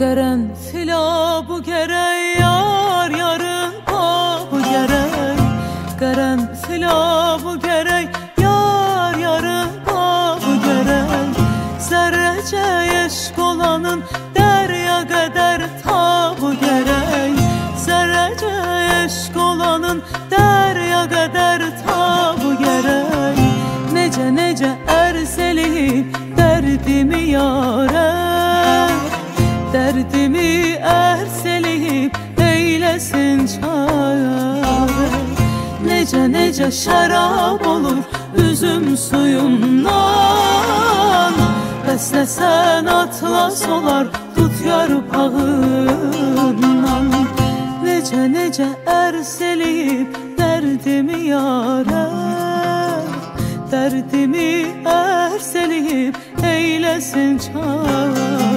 Qərənfila bu gərək yar yarın bu gərək Qərənfila bu gərək yar yarın bu gərək Zərrəcə eşq olanın dərya qədər ta bu gərək Zərrəcə eşq olanın dərya qədər ta bu gərək Necə necə ərz eləyib dərdimi yarə Dərdimi ərz eləyib eyləsin çarə Necə necə şərab olur üzüm suyundan Bəsləsən atlas olar tut yarpağından Necə necə ərz eləyib dərdimi yarə Dərdimi ərz eləyib eyləsin çarə